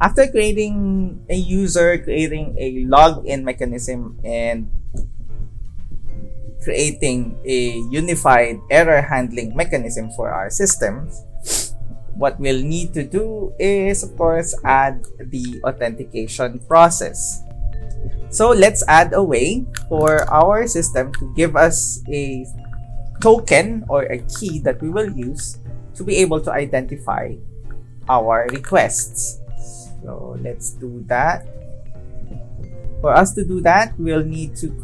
After creating a user, creating a login mechanism, and creating a unified error handling mechanism for our systems, what we'll need to do is, of course, add the authentication process. So let's add a way for our system to give us a token or a key that we will use to be able to identify our requests. So let's do that. For us to do that, we'll need to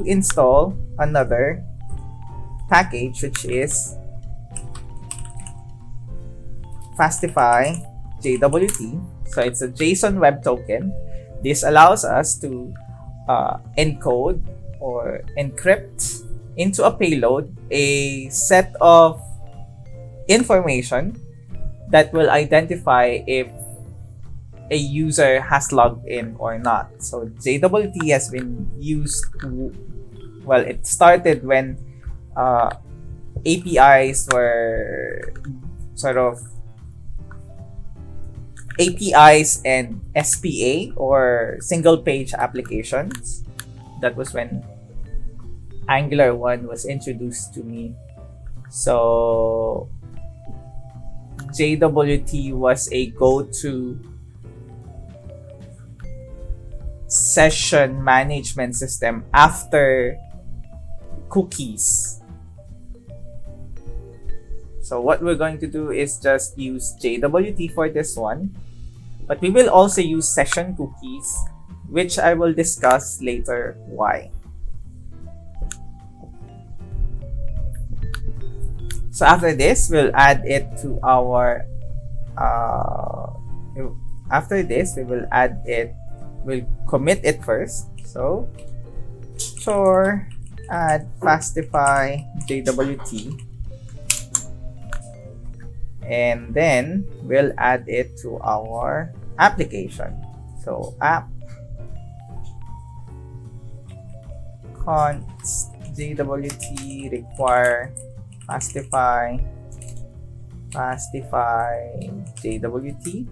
install another package, which is Fastify JWT. So it's a JSON web token. This allows us to encode or encrypt into a payload a set of information that will identify if a user has logged in or not. So JWT has been used to, well, it started when APIs were sort of APIs and SPA or single page applications. That was when Angular 1 was introduced to me. So JWT was a go-to session management system after cookies. So what we're going to do is just use JWT for this one, but we will also use session cookies, which I will discuss later why. So after this, we'll add it to our we'll commit it first. So sure add Fastify JWT, and then we'll add it to our application. So app const JWT require Fastify JWT,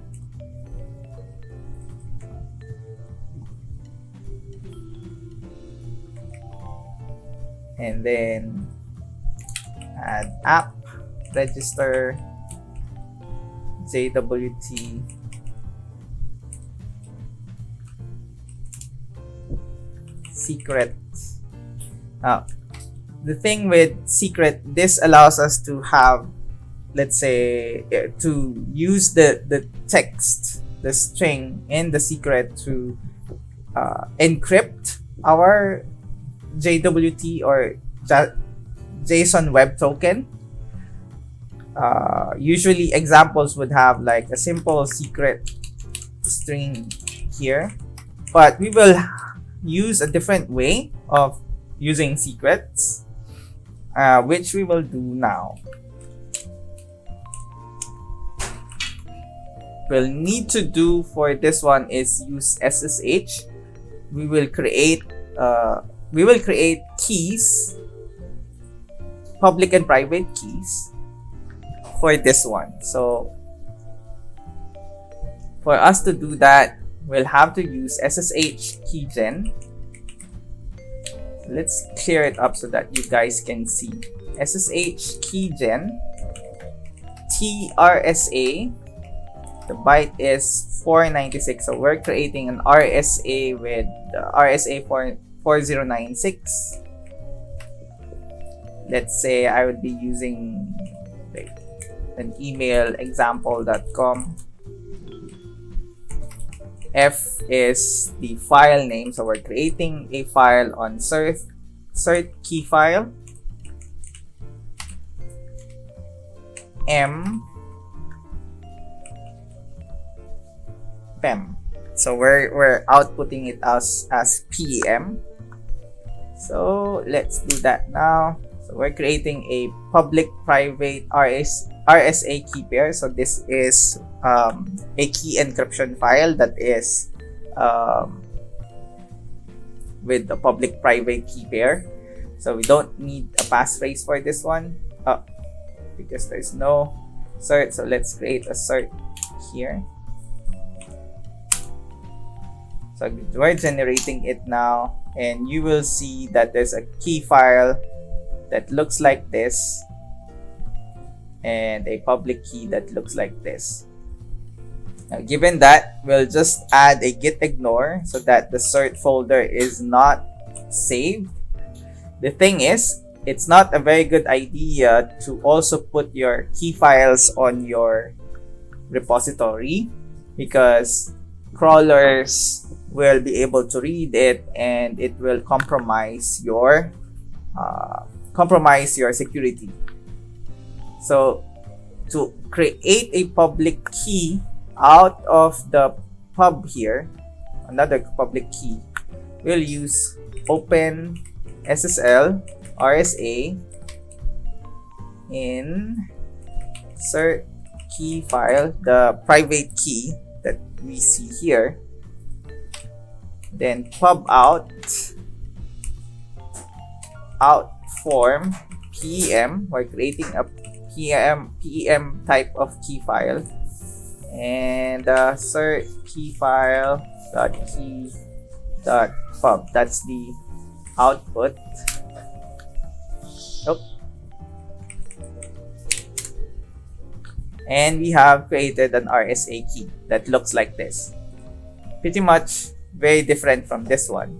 and then add app register JWT secret. The thing with secret, this allows us to have, let's say, to use the text, the string in the secret to encrypt our JWT or JSON web token. Usually examples would have like a simple secret string here, but we will use a different way of using secrets, which we will do now. We'll need to do for this one is use SSH. We will create keys, public and private keys for this one. So for us to do that, we'll have to use Ssh Keygen. Let's clear it up so that you guys can see. Ssh Keygen TRSA. The byte is 496. So we're creating an RSA with RSA 4096. Let's say I would be using like an email example.com. F is the file name, so we're creating a file on cert key file. M PEM. So we're outputting it as PEM. So let's do that now. So we're creating a public-private RSA key pair. So this is a key encryption file that is with the public-private key pair. So we don't need a passphrase for this one because there's no cert. So let's create a cert here. So we're generating it now, and you will see that there's a key file that looks like this and a public key that looks like this. Now, given that, we'll just add a git ignore so that the cert folder is not saved. The thing is, it's not a very good idea to also put your key files on your repository, because crawlers will be able to read it and it will compromise your security. So to create a public key out of the pub here, another public key, we'll use open SSL RSA in cert key file, the private key that we see here, then pub out form PEM. We're creating a PEM type of key file, and cert key file dot key dot pub. That's the output. And we have created an RSA key that looks like this. Pretty much very different from this one.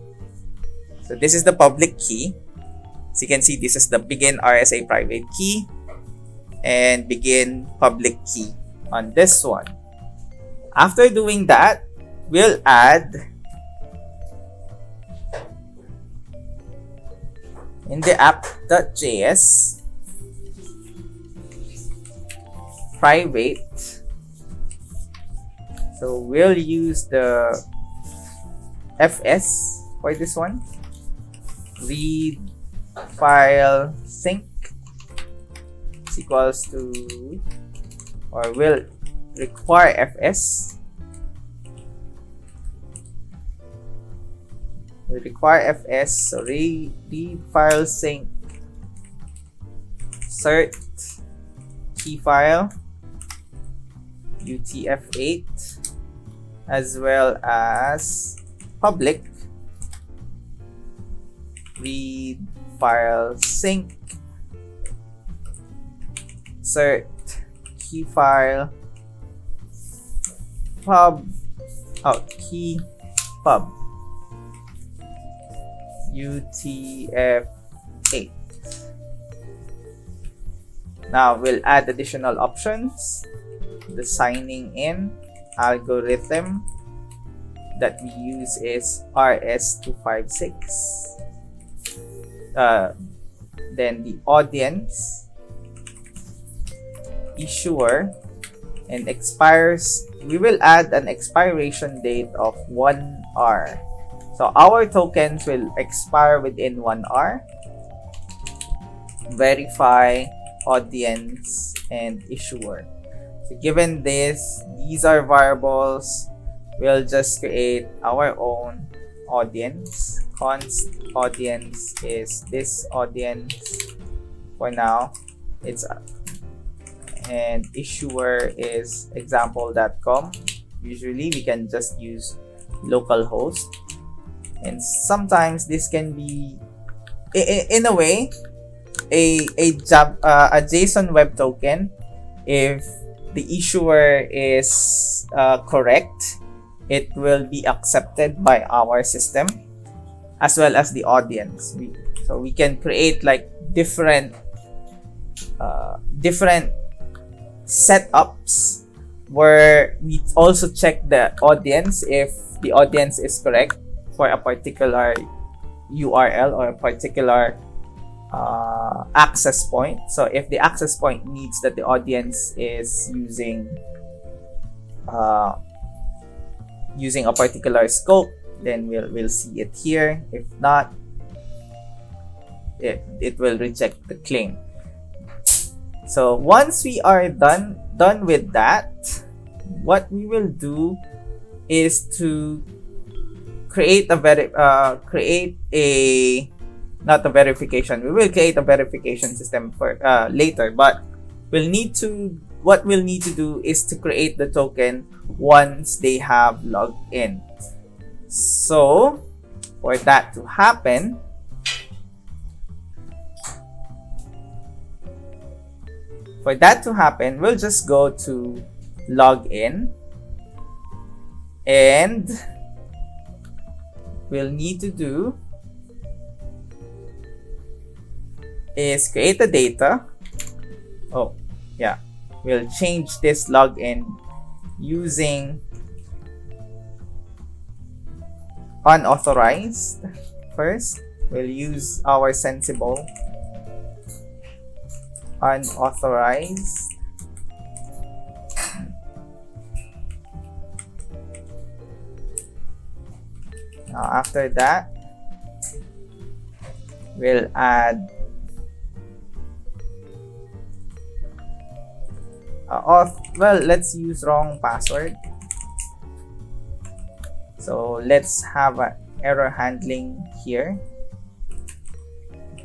So this is the public key. As you can see, this is the begin RSA private key and begin public key on this one. After doing that, we'll add in the app.js private. So we'll use the fs for this one. Read file sync is equals to, or will require fs. Will require fs. So read file sync cert key file UTF-8 as well as public read file sync cert key file pub out key pub UTF-8. Now we'll add additional options. The signing in algorithm that we use is RS256. Then the audience, issuer, and expires. We will add an expiration date of 1 hour. So our tokens will expire within 1 hour. Verify, audience, and issuer. So given these are variables, we'll just create our own audience. Const audience is this audience for now. And issuer is example.com. Usually we can just use localhost, and sometimes this can be in a way a JSON web token. If the issuer is correct, it will be accepted by our system as well as the audience. So we can create like different setups where we also check the audience if the audience is correct for a particular URL or a particular access point. So if the access point needs that the audience is using a particular scope, then we'll see it here. If not, it will reject the claim. So once we are done with that, what we will do is to create a verification. We will create a verification system for later, but we'll need to what we'll need to do is to create the token once they have logged in. So for that to happen, we'll just go to login, and we'll need to do is create the data. Oh, yeah. We'll change this login using unauthorized first. We'll use our sensible unauthorized. Now after that, we'll add well, let's use wrong password. So let's have an error handling here.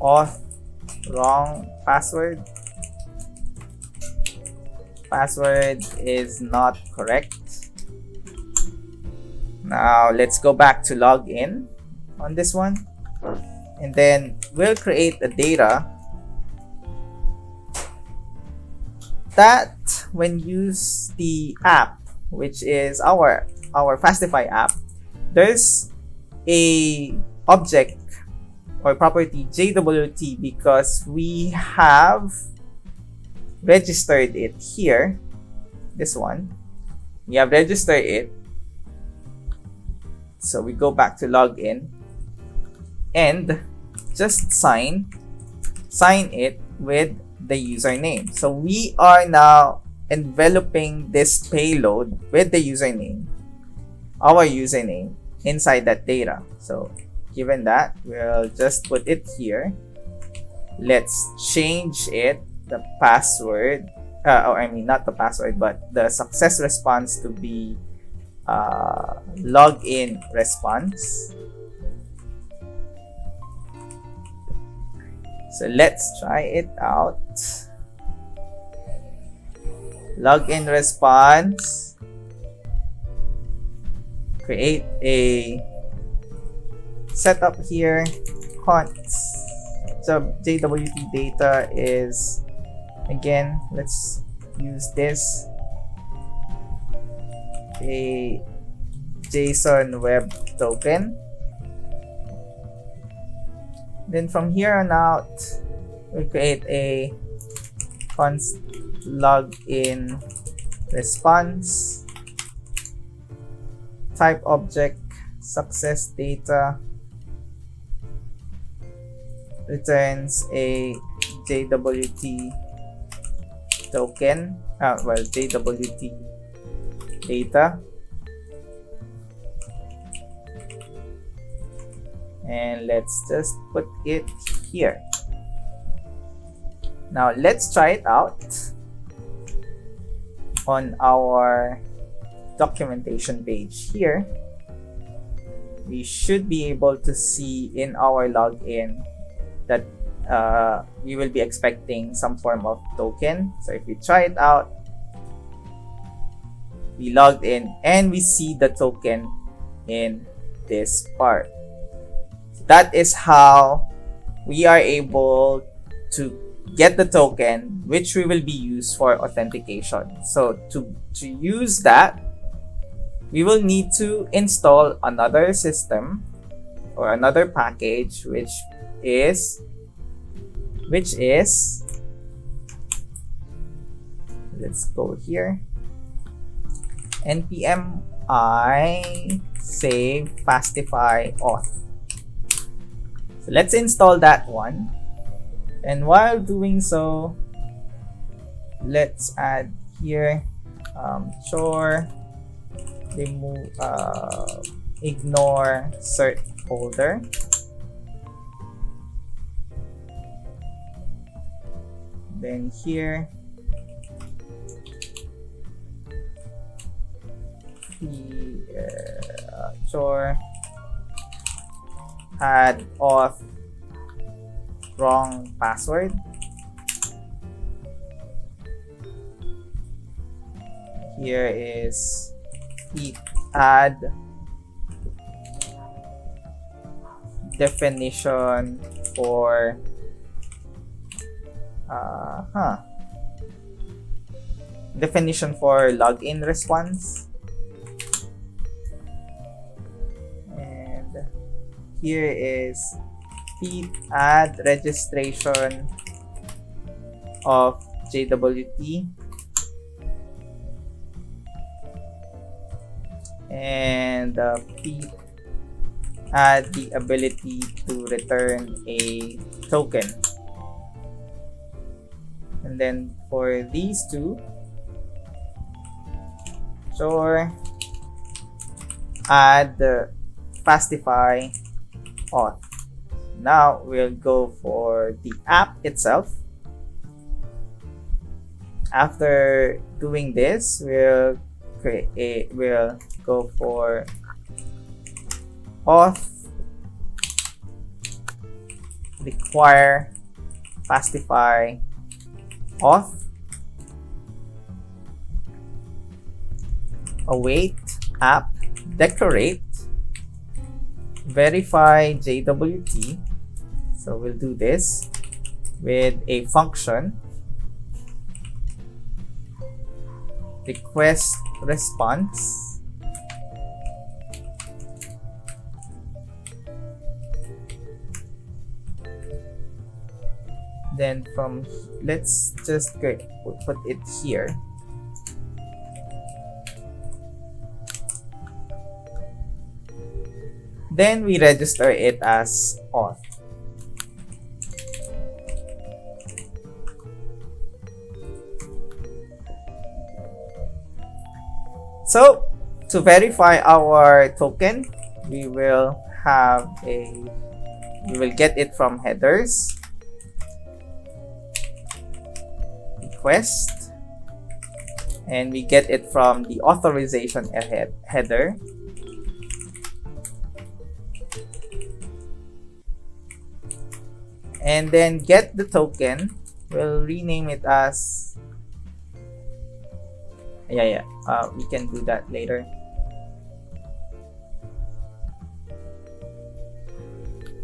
Auth wrong password. Password is not correct. Now let's go back to login on this one, and then we'll create a data that when use the app, which is our Fastify app, there's a object or property JWT because we have registered it here. This one, we have registered it. So we go back to login and just sign it with the username. So we are now enveloping this payload with the username, our username, inside that data. So given that, we'll just put it here. Let's change it, the password, not the password, but the success response to be login response. So let's try it out. Login response. Create a setup here. Const. So JWT data is, again, let's use this. A JSON web token. Then from here on out, we'll create a const login response, type object success data, returns a JWT token, JWT data, and let's just put it here. Now let's try it out on our documentation page here. We should be able to see in our login that we will be expecting some form of token. So if we try it out, we logged in and we see the token in this part. That is how we are able to get the token, which we will be used for authentication. So to use that, we will need to install another system or another package, which is let's go here, npm I save Fastify auth. So let's install that one, and while doing so, let's add here chore remove ignore cert folder. Then here chore add auth wrong password. here is add definition for definition for login response, and here is add registration of JWT, and add the ability to return a token. And then for these two, sure, add the Fastify auth. Now we'll go for the app itself. After doing this, we'll go for auth require Fastify auth, await app decorate verify JWT. So we'll do this with a function request response, then from let's just put it here. Then we register it as auth. So to verify our token, we will get it from headers, request, and we get it from the authorization header. And then get the token, we'll rename it as we can do that later.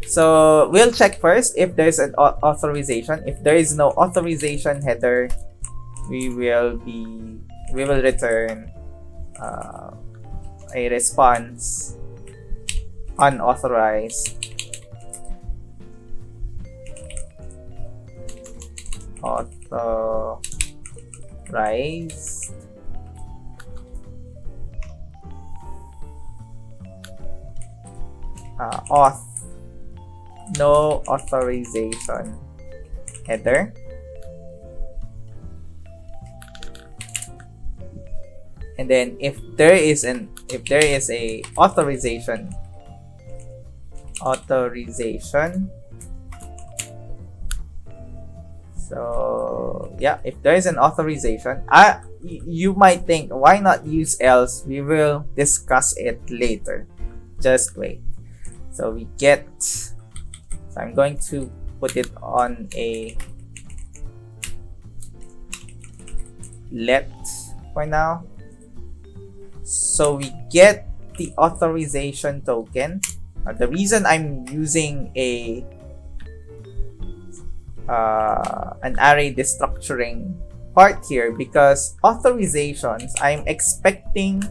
So we'll check first if there's an authorization. If there is no authorization header, we will return a response unauthorized authorized auth no authorization header, and then if there is a authorization so yeah, if there is an authorization, you might think, why not use else? We will discuss it later, just wait. So we get, so I'm going to put it on a let for now. So we get the authorization token. The reason I'm using an array destructuring part here, because authorizations, I'm expecting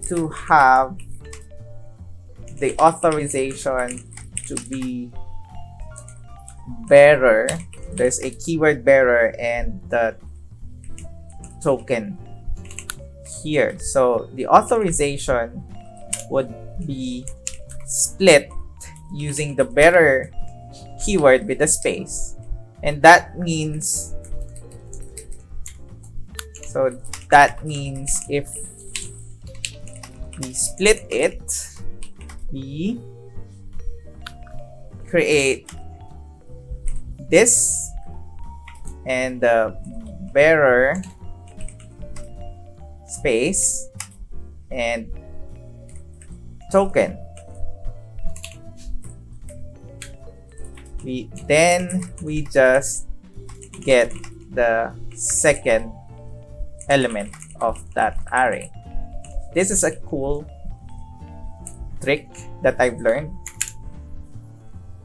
to have the authorization to be bearer. There's a keyword bearer and the token here. So the authorization would be split using the bearer keyword with a space, and that means if we split it, we create this and the bearer space and token. We just get the second element of that array. This is a cool trick that I've learned.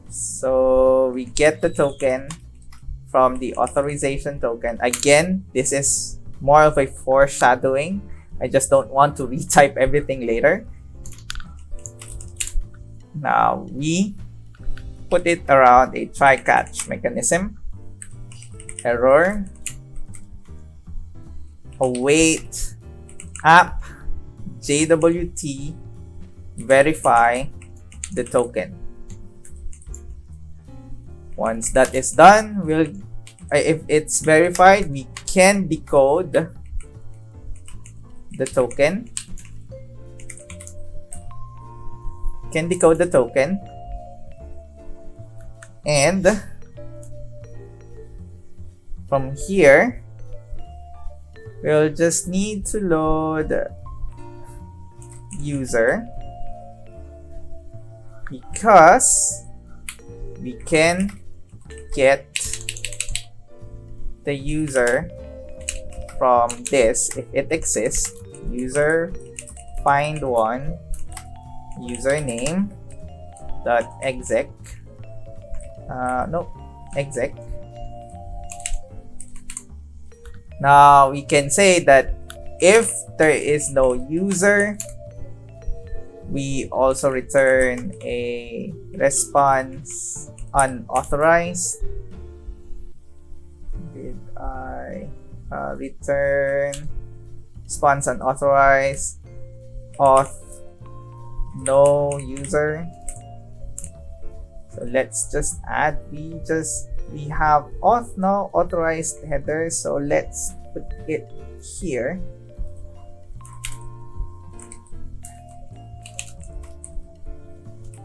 So we get the token from the authorization token. Again, this is more of a foreshadowing. I just don't want to retype everything later. Now we put it around a try-catch mechanism. Error, await app JWT verify the token. Once that is done, if it's verified, we can decode the token. And from here, we'll just need to load user, because we can get the user from this if it exists. User find one username dot exec exec. Now we can say that if there is no user, we also return a response unauthorized. Did I return response unauthorized auth no user? So let's just add, we have auth no authorized header, so let's put it here.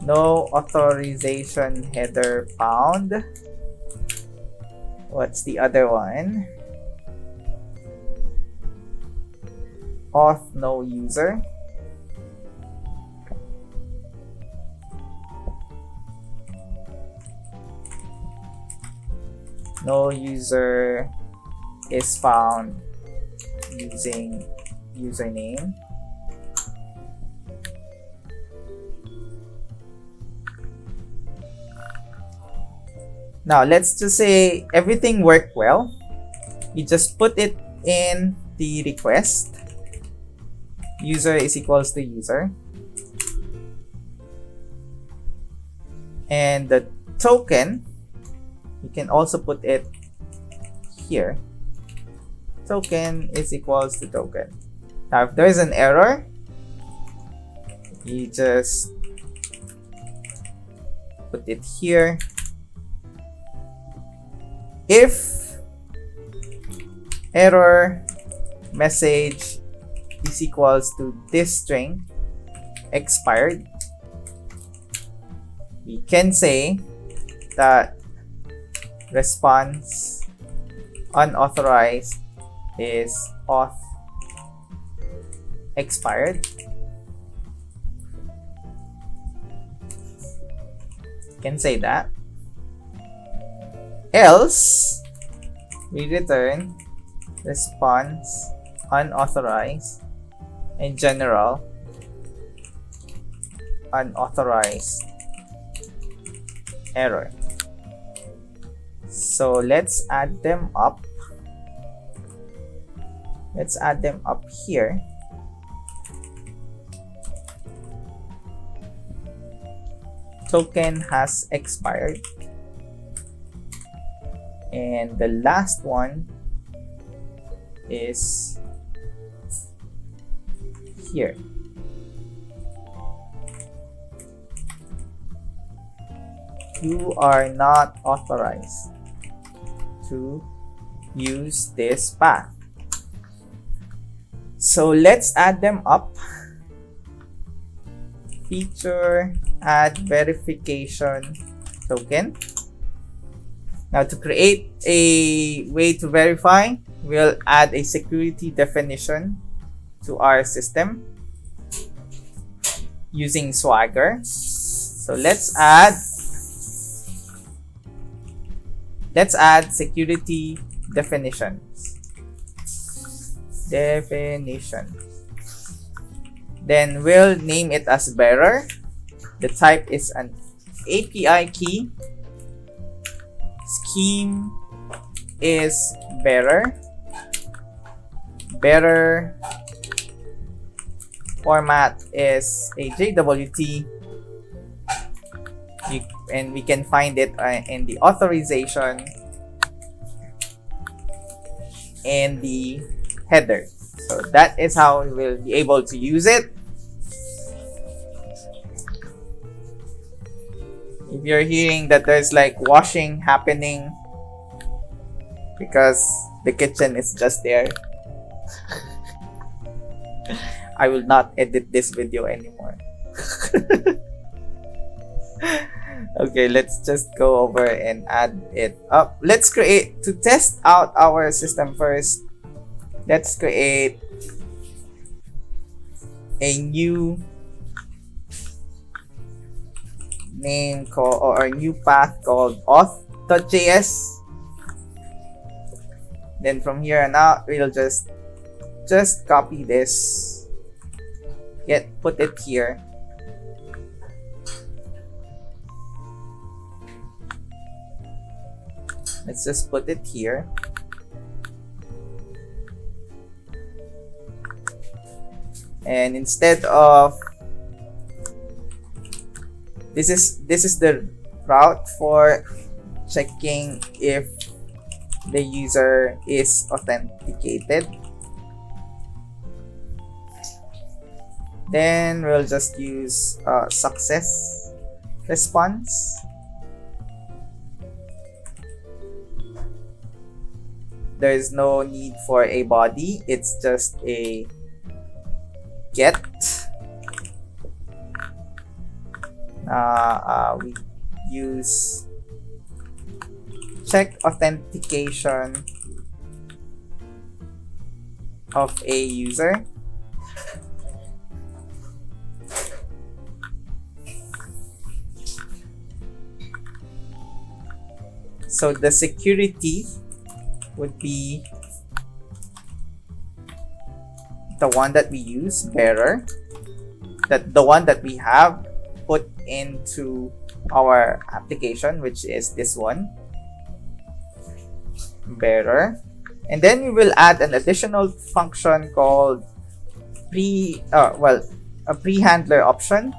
No authorization header found. What's the other one? Auth no user. No user is found using username. Now let's just say everything worked well. We just put it in the request. User is equals to user. And the token, you can also put it here. Token is equals to token. Now if there's an error, you just put it here. If error message is equals to this string expired, we can say that response unauthorized is auth expired. Can say that. Else, we return response unauthorized and general unauthorized error. So let's add them up. Let's add them up here. Token has expired. And the last one is here. You are not authorized to use this path. So let's add them up. Feature add verification token. Now to create a way to verify, we'll add a security definition to our system using Swagger. So let's add security definitions. definition. Then we'll name it as bearer. The type is an API key. Scheme is bearer. Bearer format is a JWT. And we can find it in the authorization and the header. So that is how we will be able to use it. If you're hearing that there's like washing happening because the kitchen is just there, I will not edit this video anymore. Okay, let's just go over and add it up. Let's create, to test out our system first, let's create a new name called, or a new path called auth.js. Then from here on out, we'll just copy this, put it here. Let's just put it here. And instead of this is the route for checking if the user is authenticated. Then we'll just use success response. There is no need for a body, it's just a get. We use check authentication of a user. So the security would be the one that we use, bearer, that the one that we have put into our application, which is this one, bearer. And then we will add an additional function called a pre-handler option,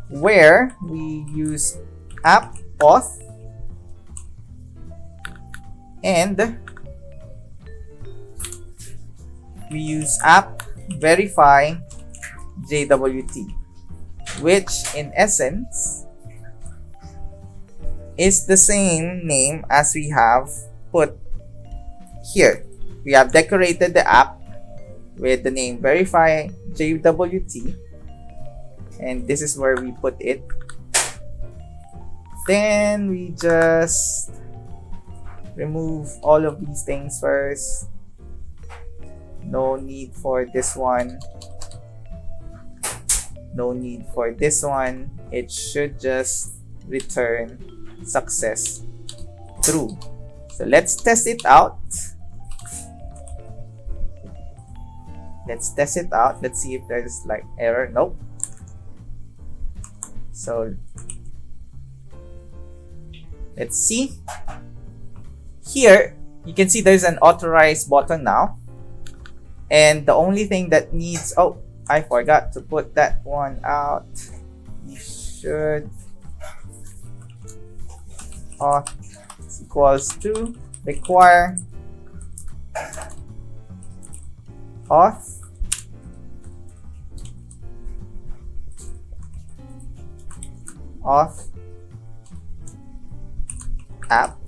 where we use app auth and we use app verify JWT, which in essence is the same name as we have put here. We have decorated the app with the name verify JWT, and this is where we put it. Then we just remove all of these things first. No need for this one. No need for this one. It should just return success true. So let's test it out. Let's test it out. Let's see if there's like error. Nope. So let's see. Here you can see there's an authorize button now. And the only thing that needs, oh, I forgot to put that one out. You should auth equals to require auth app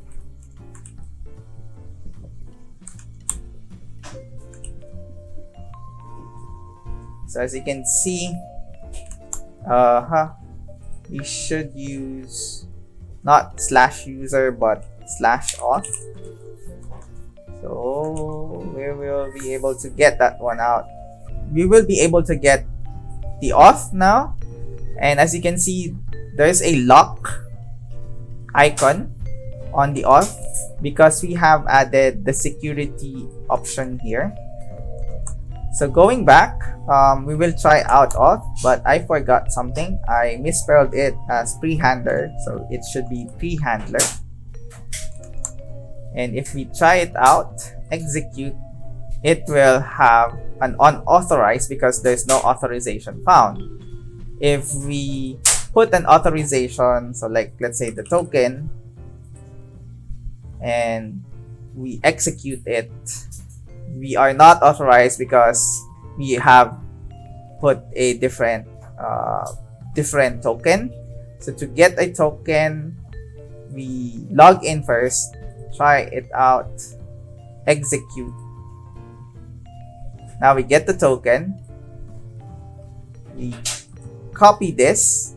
So as you can see, we should use not /user but /auth. So we will be able to get that one out. We will be able to get the auth now, and as you can see, there's a lock icon on the auth because we have added the security option here. So going back, we will try out auth, but I forgot something. I misspelled it as pre-handler, so it should be pre-handler. And if we try it out, execute, it will have an unauthorized because there's no authorization found. If we put an authorization, so like let's say the token, and we execute it, we are not authorized because we have put a different token. So to get a token, we log in first, try it out, execute. Now we get the token, we copy this,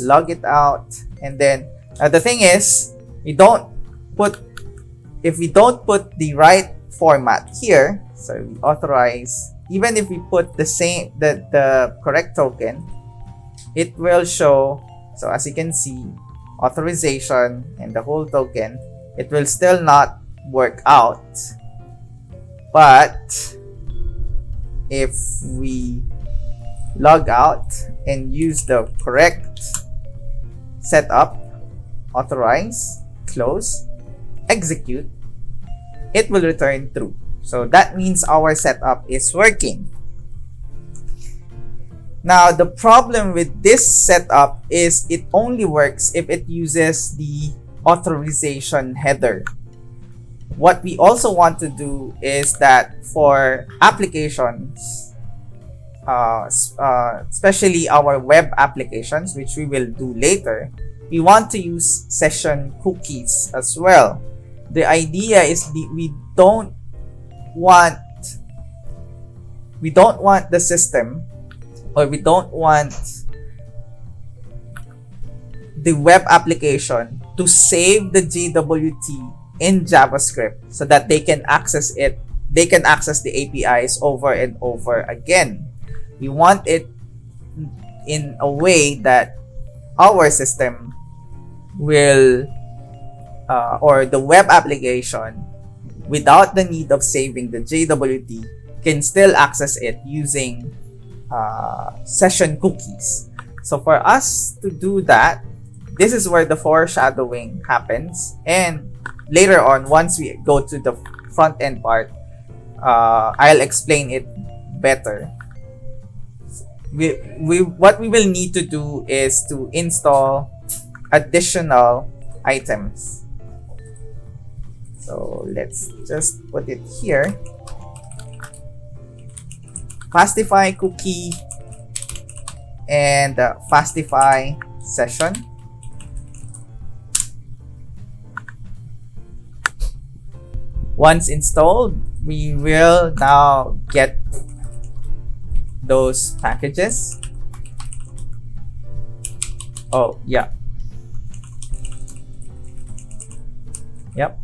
log it out, and then the thing is, if we don't put the right format here, so we authorize, even if we put the correct token, it will show. So as you can see, authorization and the whole token, it will still not work out. But if we log out and use the correct setup, authorize, close, execute, it will return true. So that means our setup is working. Now the problem with this setup is it only works if it uses the authorization header. What we also want to do is that for applications, especially our web applications, which we will do later, we want to use session cookies as well. The idea is we don't want the system, or we don't want the web application to save the JWT in JavaScript so that they can access it. They can access the APIs over and over again. We want it in a way that our system will or the web application, without the need of saving the JWT, can still access it using session cookies. So for us to do that, this is where the foreshadowing happens, and later on, once we go to the front end part, I'll explain it better. What we will need to do is to install additional items. So let's just put it here. Fastify cookie and Fastify session. Once installed, we will now get those packages. Oh, yeah. Yep.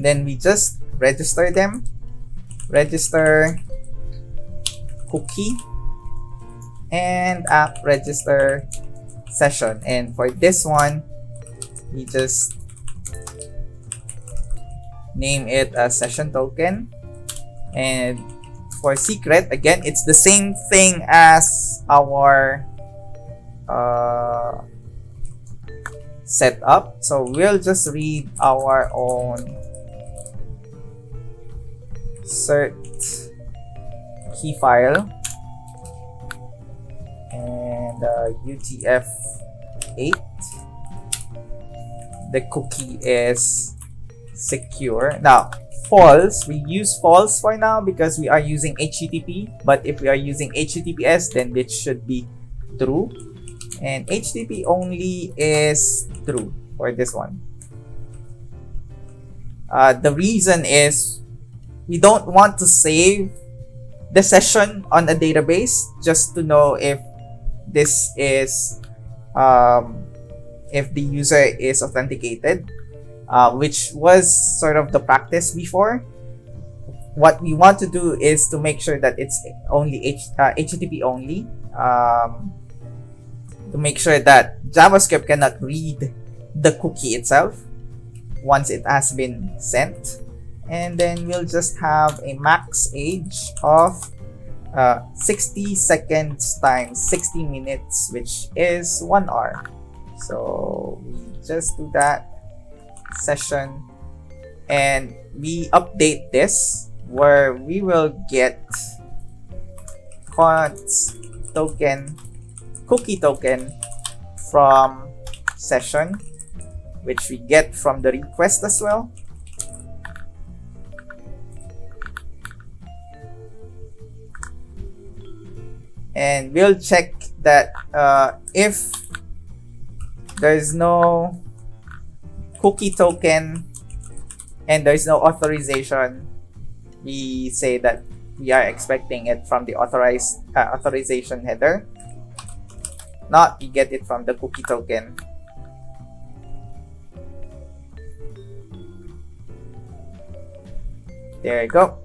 Then we just register them. Register cookie and app register session. And for this one, we just name it a session token. And for secret, again, it's the same thing as our setup. So we'll just read our own cert key file and UTF-8. The cookie is secure. Now, false, we use false for now because we are using HTTP, but if we are using HTTPS, then it should be true, and HTTP only is true for this one. The reason is we don't want to save the session on a database just to know if this is if the user is authenticated. which was sort of the practice before. What we want to do is to make sure that it's only HTTP only, to make sure that JavaScript cannot read the cookie itself once it has been sent. And then we'll just have a max age of 60 seconds times 60 minutes, which is 1 hour. So we just do that session, and we update this where we will get const token cookie token from session, which we get from the request as well. And we'll check that if there's no cookie token and there's no authorization, we say that we are expecting it from the authorization header. Not, we get it from the cookie token. There you go.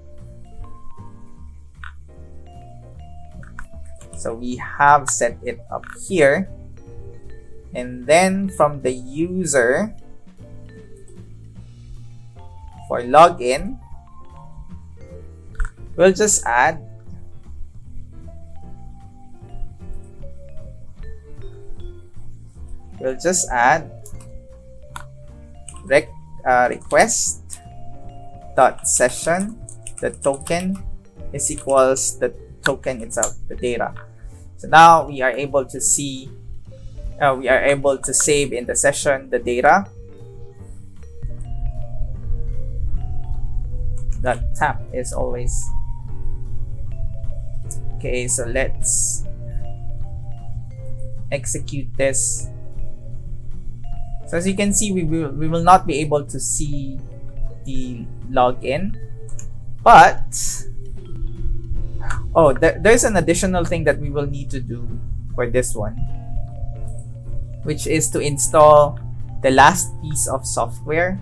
So we have set it up here. And then from the user, for login, we'll just add request dot session, the token is equals the token itself, the data. So now we are able to see, we are able to save in the session the data. That tap is always okay. So let's execute this. So as you can see, we will not be able to see the login, but there's an additional thing that we will need to do for this one, which is to install the last piece of software,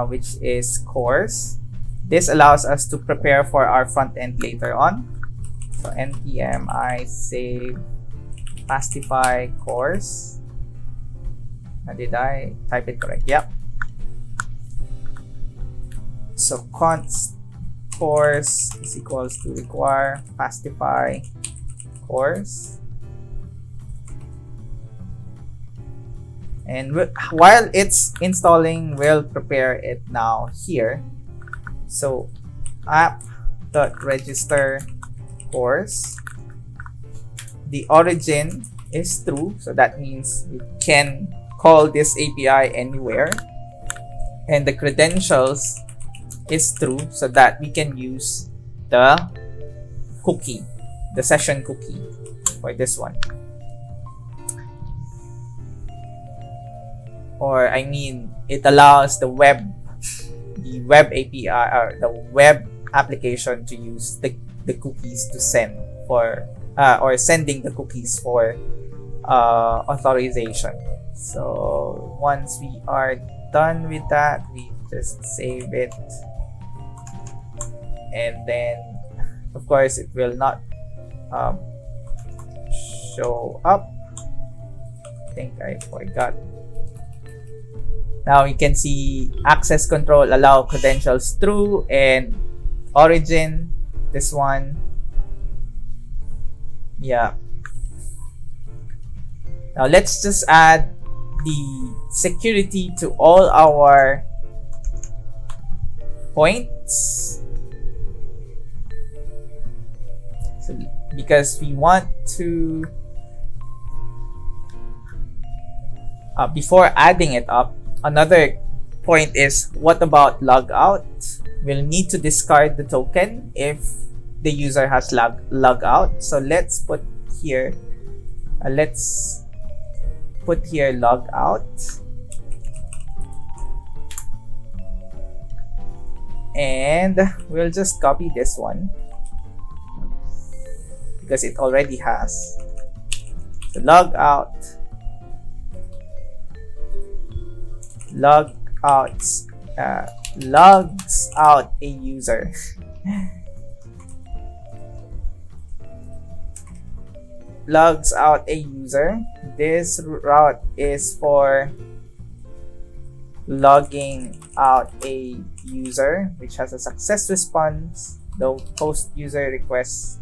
which is course. This allows us to prepare for our front end later on. So npm I save Fastify course. Did I type it correct? Yep. So const course is equals to require Fastify course. And while it's installing, we'll prepare it now here. So app.register course. The origin is true, so that means we can call this API anywhere. And the credentials is true, so that we can use the cookie, the session cookie for this one. Or I mean, it allows the web API or the web application to use the cookies to send for or sending the cookies for authorization. So once we are done with that, we just save it, and then of course it will not show up. I think I forgot. Now you can see access control, allow credentials true, and origin, this one, yeah. Now let's just add the security to all our points. So because we want to, before adding it up, another point is, what about logout? We'll need to discard the token if the user has logout. So let's put here, logout, and we'll just copy this one because it already has. So logout, log out logs out a user. Logs out a user. This route is for logging out a user which has a success response, the post user request.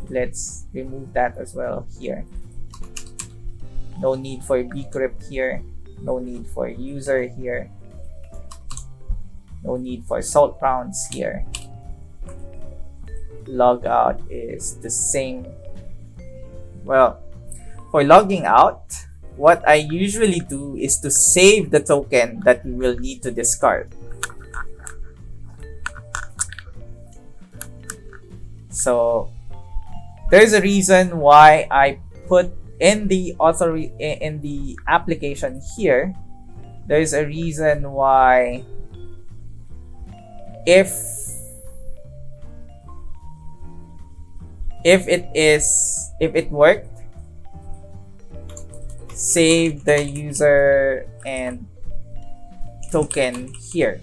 Let's remove that as well here. No need for bcrypt here. No need for user here. No need for salt rounds here. Logout is the same. Well, for logging out, what I usually do is to save the token that we will need to discard. So there's a reason why I put in the application here. There's a reason why if it worked, save the user and token here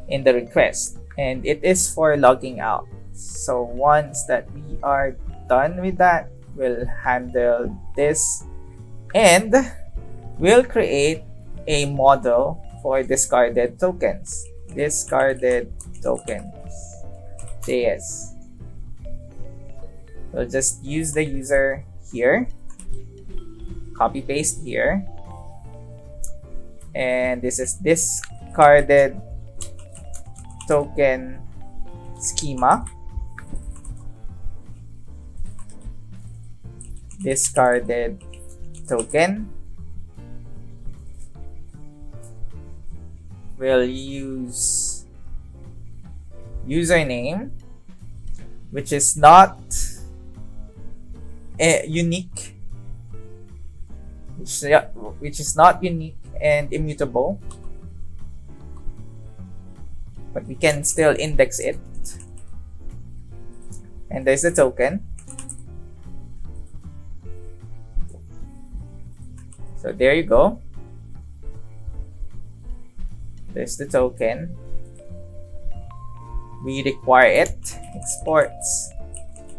in the request, and it is for logging out. So once that we are done with that, we'll handle this and we'll create a model for discarded tokens. Discarded tokens JS. We'll just use the user here, copy paste here, and this is discarded token schema. Discarded token. We'll use username, which is not unique, which is not unique and immutable, but we can still index it. And there's the token. So there you go. There's the token. We require it. Exports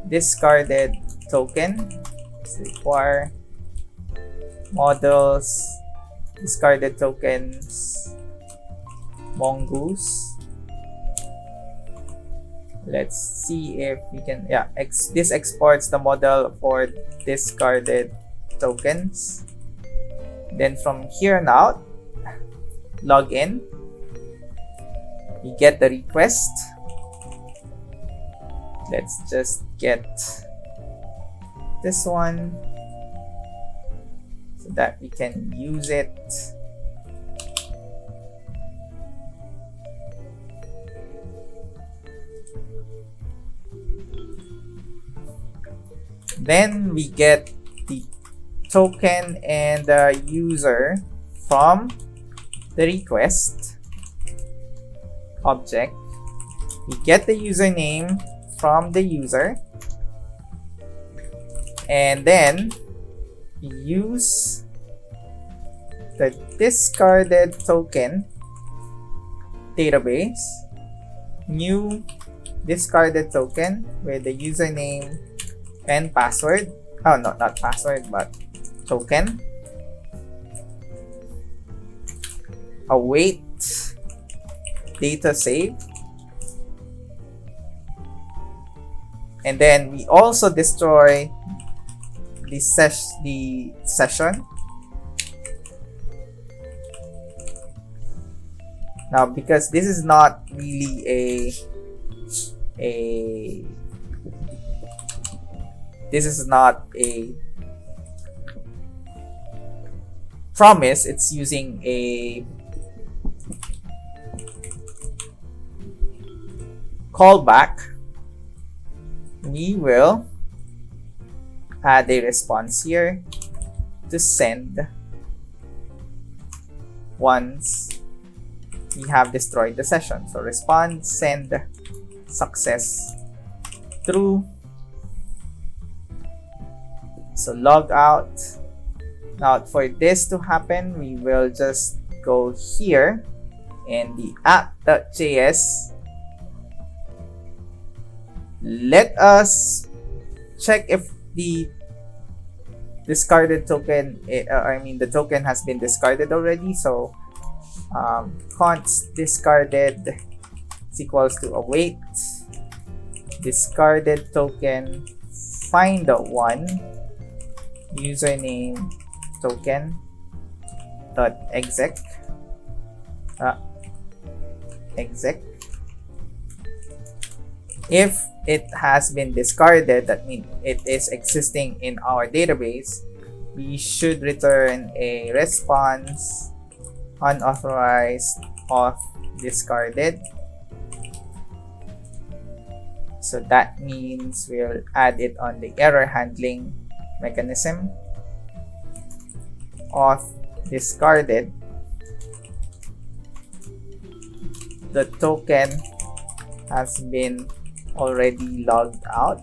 discarded token. Let's require models discarded tokens mongoose. Let's see if we can, this exports the model for discarded tokens. Then from here on out, log in. We get the request. Let's just get this one so that we can use it. Then we get the token and the user from the request object. We get the username from the user, and then we use the discarded token database, new discarded token with the username and password. Oh no, not password, but token. Await data save. And then we also destroy the session. Now, because this is not really this is not a promise, it's using a callback. We will add a response here to send once we have destroyed the session. So response send success true. So log out. Now for this to happen, we will just go here in the app.js. Let us check if the discarded token, the token has been discarded already. So const discarded is equals to await discarded token find one username token dot exec exec. If it has been discarded, that means it is existing in our database, we should return a response unauthorized auth discarded. So that means we'll add it on the error handling mechanism. Auth discarded. The token has been already logged out.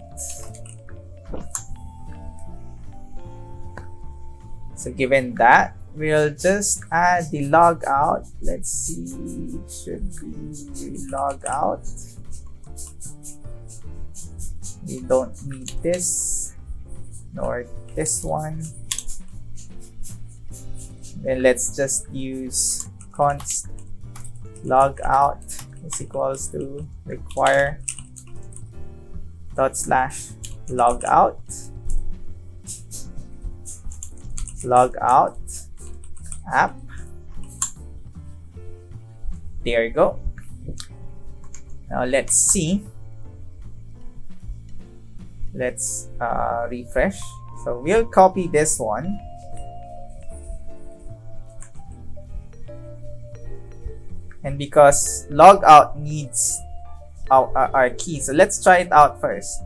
So given that, we'll just add the log out. Let's see, it should be log out. We don't need this nor this one. Then let's just use const log out is equals to require dot slash log out app. There you go. Now let's see. Let's refresh. So we'll copy this one. And because logout needs our key, so let's try it out first.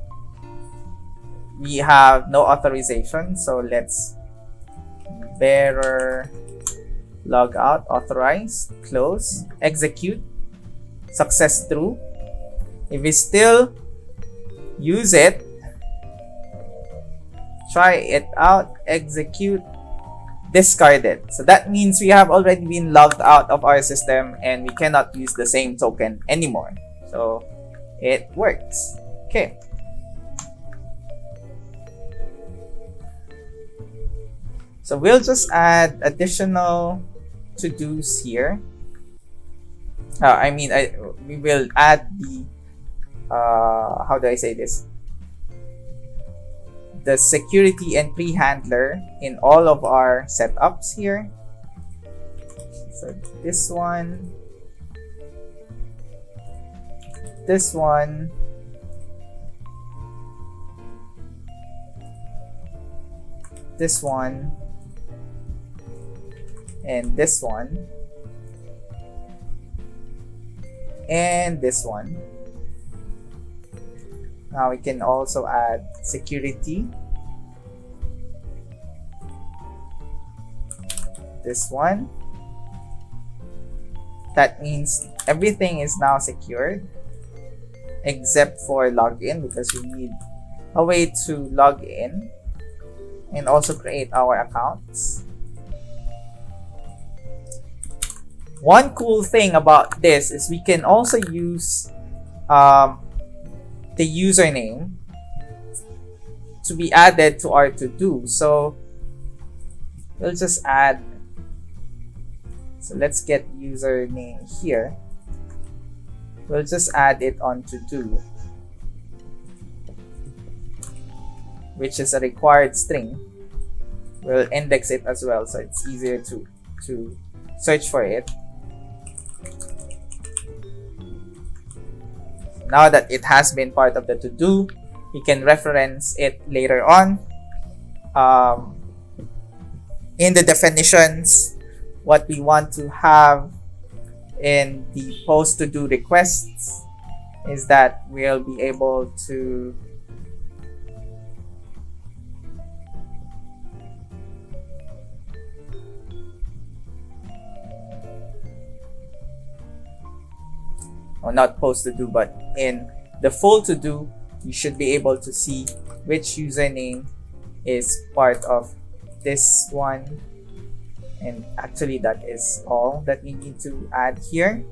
We have no authorization, so let's bearer logout authorize, close, execute, success true. If we still use it, try it out, execute, discarded. So that means we have already been logged out of our system and we cannot use the same token anymore. So it works. Okay. So we'll just add additional to-dos here. We will add the how do I say this? The security and pre-handler in all of our setups here. So this one, this one, this one, and this one, and this one. Now we can also add security. This one. That means everything is now secured except for login, because we need a way to log in and also create our accounts. One cool thing about this is we can also use the username to be added to our to-do. So we'll just add, so let's get username here. We'll just add it on to-do, which is a required string. We'll index it as well, so it's easier to search for it. Now that it has been part of the to-do, we can reference it later on. In the definitions, what we want to have in the post to-do requests is that we'll be able to not post to do, but in the full to do, you should be able to see which username is part of this one And actually that is all that we need to add here.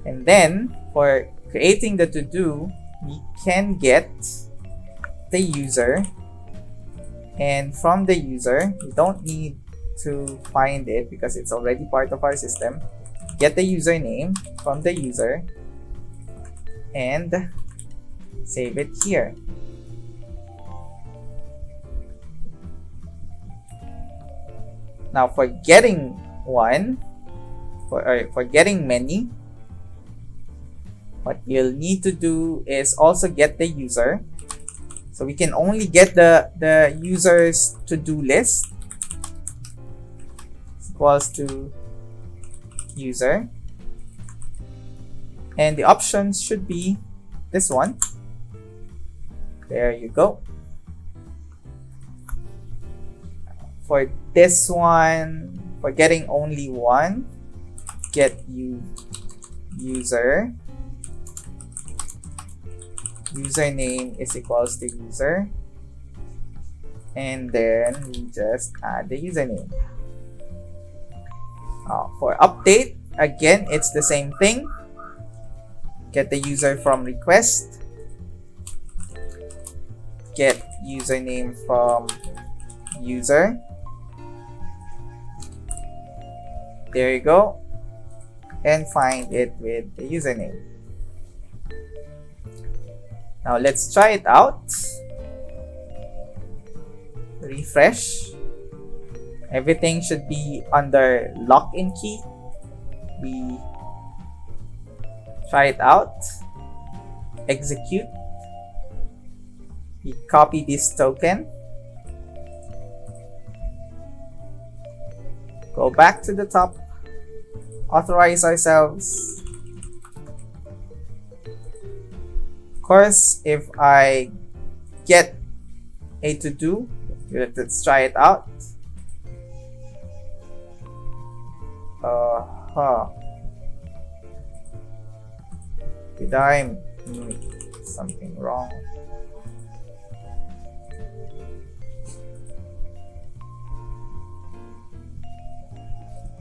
And then for creating the to-do, we can get the user, and from the user we don't need to find it because it's already part of our system. Get the username from the user and save it here. Now for getting one, for getting many, what you'll need to do is also get the user. So we can only get the user's to-do list. It's equals to user. And the options should be this one. There you go. For this one, for getting only one, get user. Username is equals to user, and then we just add the username. For update, again it's the same thing. Get the user from request, get username from user. There you go, and find it with the username. Now let's try it out. Refresh. Everything should be under lock-in key. We try it out. Execute. We copy this token. Go back to the top. Authorize ourselves. Course, if I get a to-do, let's try it out. Did I make something wrong?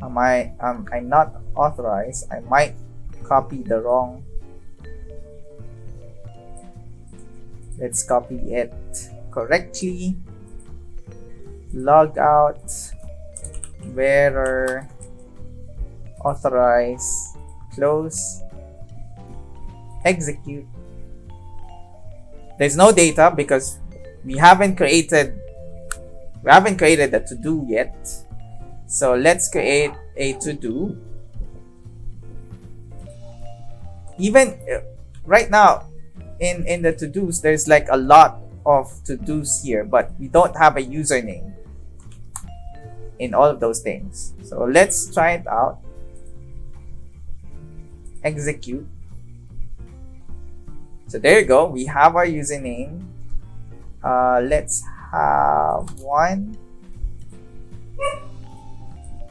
I'm not authorized. I might copy the wrong. Let's copy it correctly. Log out, bearer, authorize, close, execute. There's no data because we haven't created a to-do yet. So let's create a to-do. Even right now, in the to-dos, there's like a lot of to-dos here, but we don't have a username in all of those things. So let's try it out. Execute. So there you go. We have our username. Let's have 1,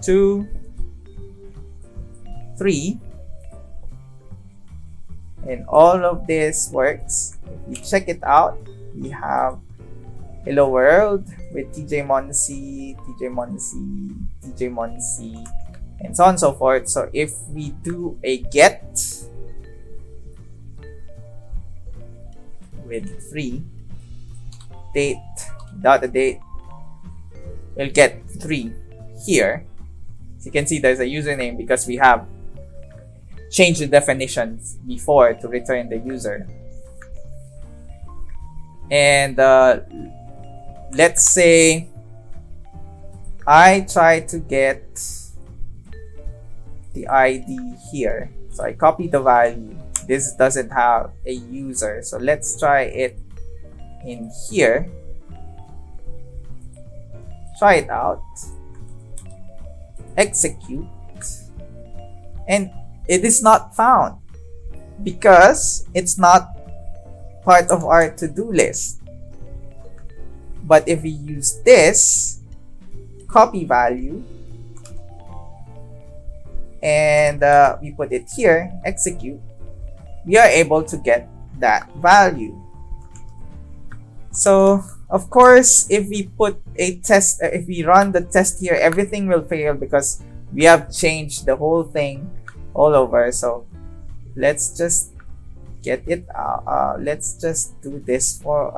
2, 3. And all of this works. If you check it out, we have Hello World with TJ Monsi, and so on and so forth. So if we do a get with free date, without the date, we'll get 3 here. So you can see there's a username because we have changed the definitions before to return the user. And let's say I try to get the ID here. So I copy the value. This doesn't have a user. So let's try it in here. Try it out. Execute. And it is not found because it's not part of our to-do list. But if we use this copy value and we put it here, execute, we are able to get that value. So Of course, if we put a test, if we run the test here, everything will fail because we have changed the whole thing all over. So let's just get it. Let's just do this for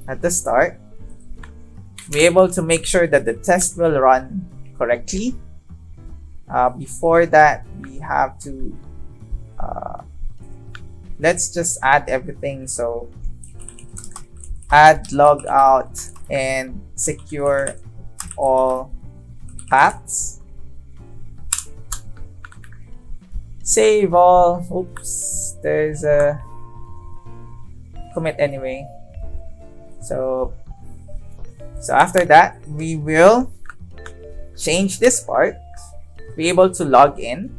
at the start. Be able to make sure that the test will run correctly. Before that, we have to let's just add everything. So add logout and secure all paths. Save all. Oops, there's a commit anyway. So after that, we will change this part. Be able to log in.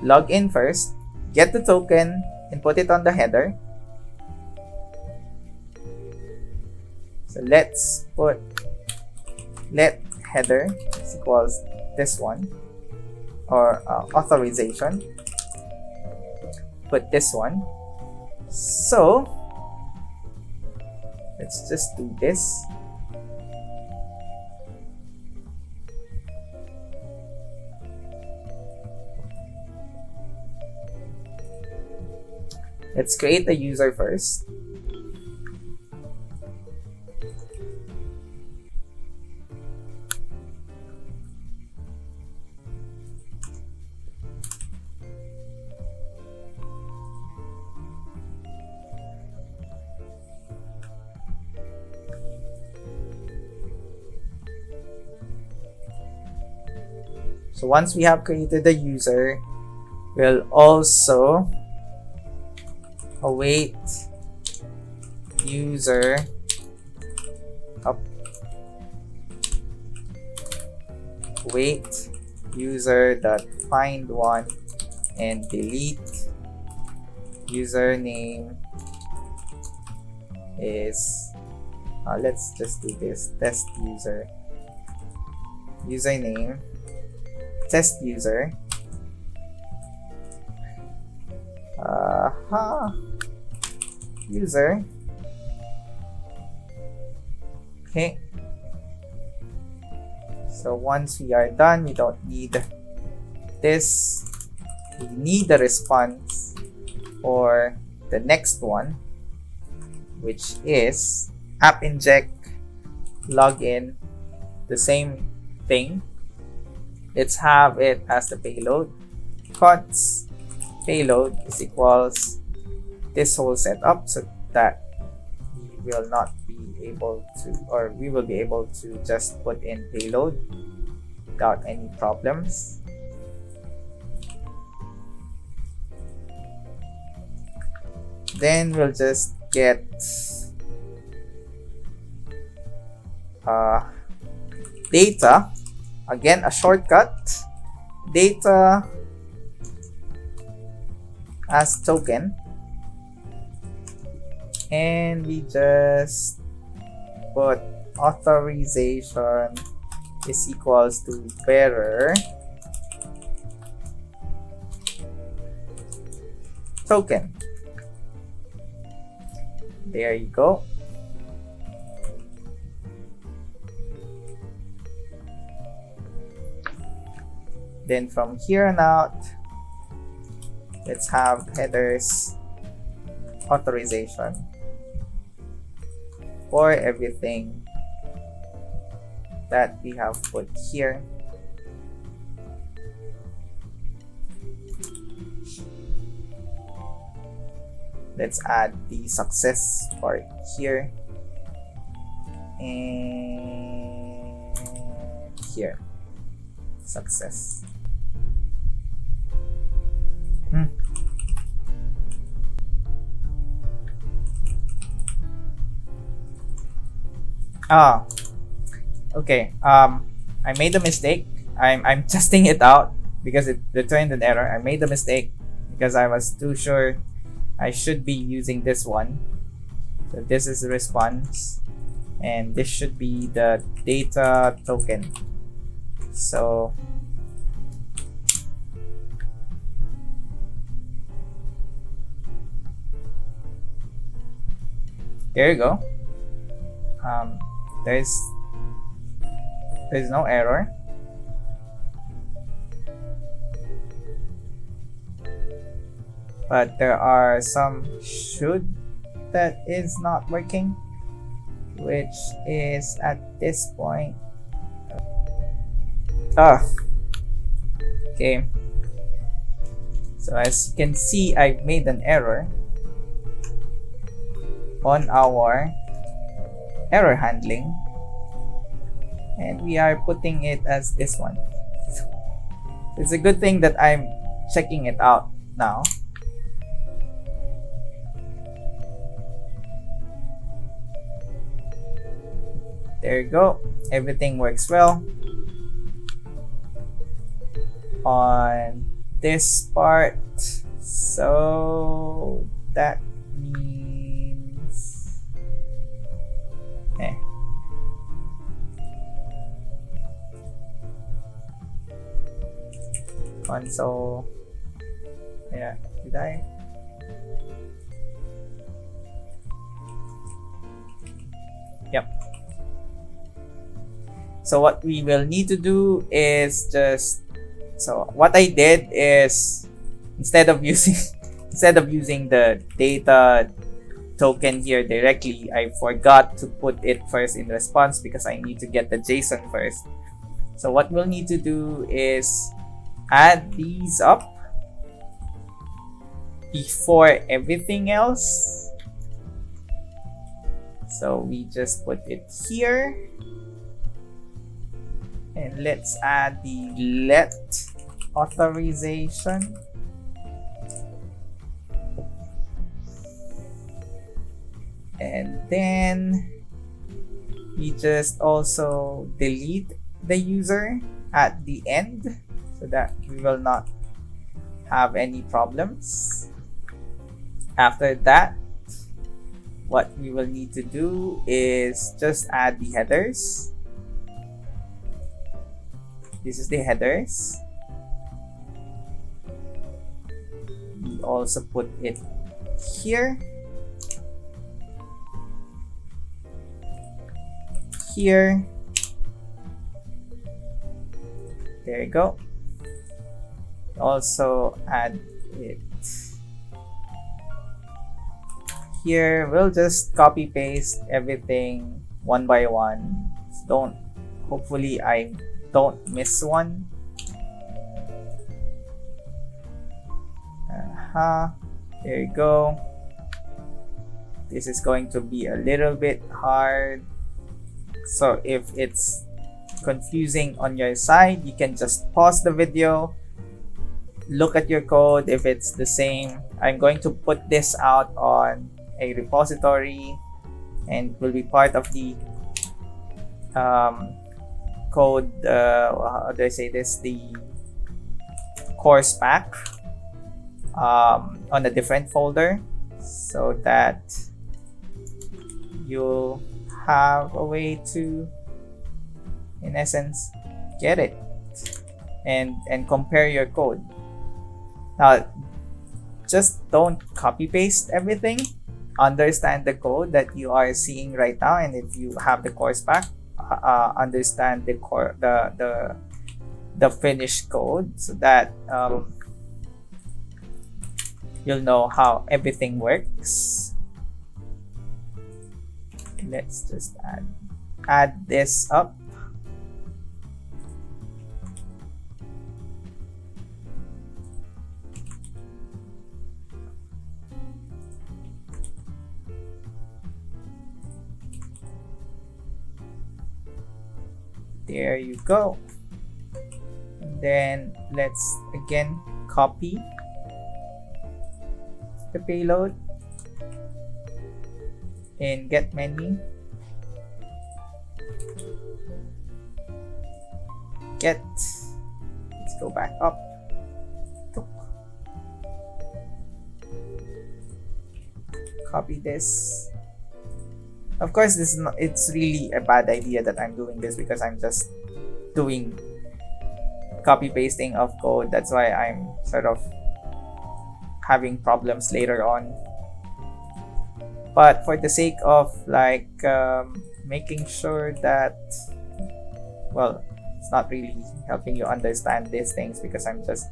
Log in first. Get the token and put it on the header. So let's put let header is equals this one, or authorization. Put this one. So let's just do this. Let's create a user first. So once we have created the user, we'll also await user wait user dot find one and delete username is let's just do this, test user, username test user user. Okay, so once we are done, we don't need this. We need the response for the next one, which is app inject login, the same thing. Let's have it as the payload. Const payload is equals this whole setup, so that we will not be able to, or we will be able to just put in payload without any problems. Then we'll just get data, again a shortcut, data as token, and we just put authorization is equals to bearer token. There you go. Then from here on out, let's have headers authorization for everything that we have put here. Let's add the success part here and here. Success. Okay. I made a mistake. I'm testing it out because it returned an error. I made a mistake because I was too sure I should be using this one. So this is the response, and this should be the data token. So there you go. there's no error. But there are some should that is not working, which is at this point. Okay. So as you can see, I've made an error on our error handling, and we are putting it as this one. It's a good thing that I'm checking it out now. There you go. Everything works well. On this part, so that means console. Yeah, did I? Yep. So what we will need to do is so what I did is instead of using the data token here directly, I forgot to put it first in response because I need to get the JSON first. So what we'll need to do is add these up before everything else. So we just put it here. And let's add the let authorization. And then we just also delete the user at the end so that we will not have any problems. After that, what we will need to do is just add the headers. This is the headers. We also put it here. Here. There you go. Also add it here. We'll just copy paste everything one by one. Hopefully I don't miss one. There you go. This is going to be a little bit hard. So if it's confusing on your side, you can just pause the video, look at your code if it's the same. I'm going to put this out on a repository and will be part of the code, how do I say this, the course pack on a different folder so that you'll have a way to, in essence, get it and compare your code. Now, just don't copy paste everything. Understand the code that you are seeing right now, and if you have the course pack, understand the finished code so that you'll know how everything works. Let's just add this up. There you go. And then let's again copy the payload in get menu. Get, let's go back up. Copy this. Of course, this is not, it's really a bad idea that I'm doing this because I'm just doing copy pasting of code. That's why I'm sort of having problems later on. But for the sake of making sure that, well, it's not really helping you understand these things because I'm just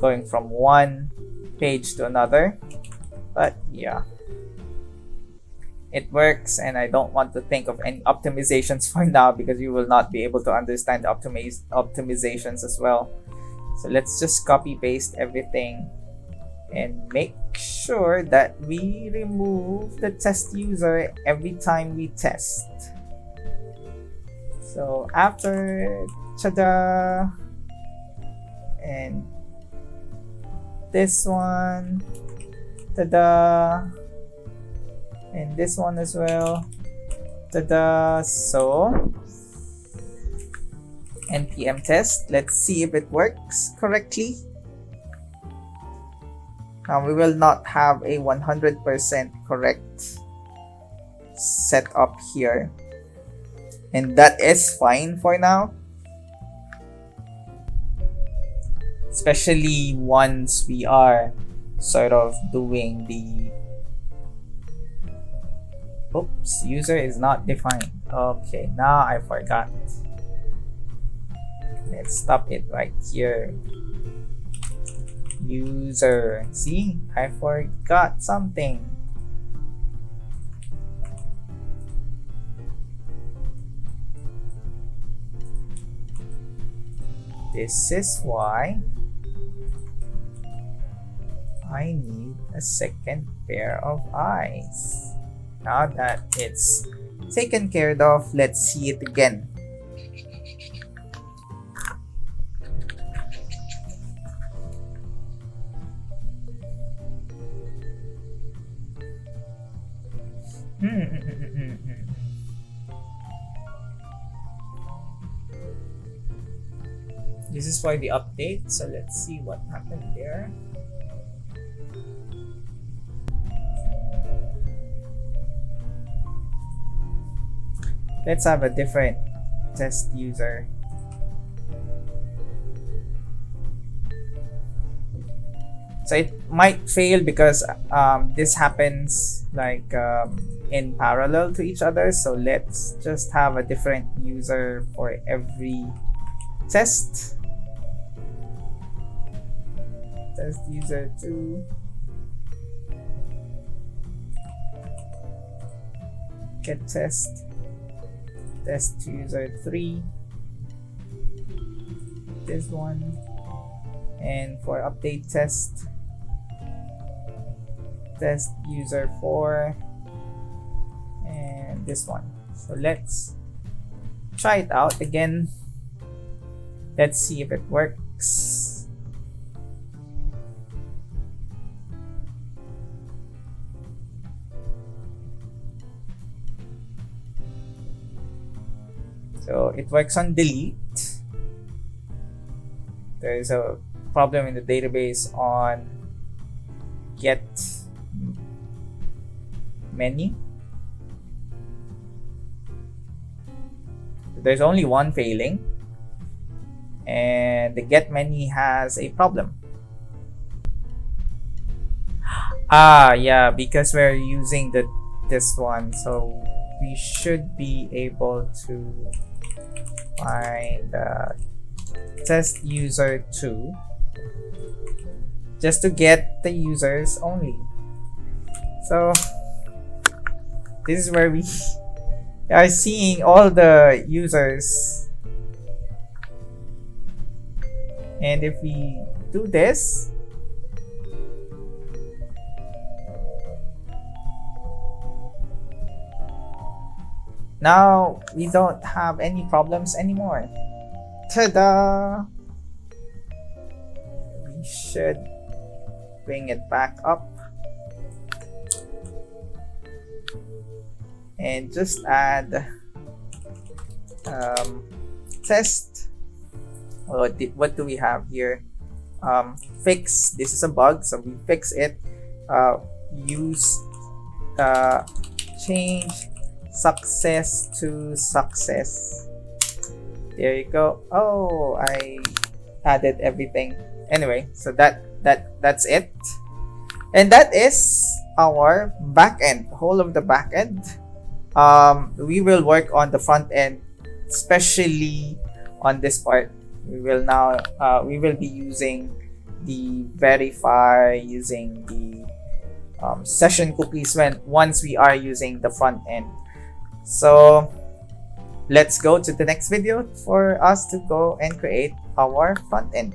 going from one page to another. But yeah, it works, and I don't want to think of any optimizations for now because you will not be able to understand the optimizations as well. So let's just copy paste everything and make sure that we remove the test user every time we test. So after, tada, and this one, tada, and this one as well, tada. So npm test, let's see if it works correctly. Now we will not have a 100% correct setup here, and that is fine for now, especially once we are sort of doing the oops, user is not defined. Okay, now I forgot. Let's stop it right here. User, see, I forgot something. This is why I need a second pair of eyes. Now that it's taken care of, let's see it again. This is for the update, so let's see what happened there. Let's have a different test user. So it might fail because this happens like in parallel to each other. So let's just have a different user for every test. Test user 2. Get test. Test user 3. This one. And for update test, test user 4 and this one. So let's try it out again. Let's see if it works. So it works on delete. There is a problem in the database on get many. There's only one failing, and the get many has a problem. Yeah, because we're using this one, so we should be able to find test user 2 just to get the users only. So this is where we are seeing all the users, and if we do this, now we don't have any problems anymore. Ta-da! We should bring it back up and just add test. What do we have here? Fix. This is a bug, so we fix it. Use change success to success. There you go. Oh, I added everything. Anyway, so that's it, and that is our backend. Whole of the backend. we will work on the front end, especially on this part. We will be using the verify, using the session cookies once we are using the front end. So let's go to the next video for us to go and create our front end.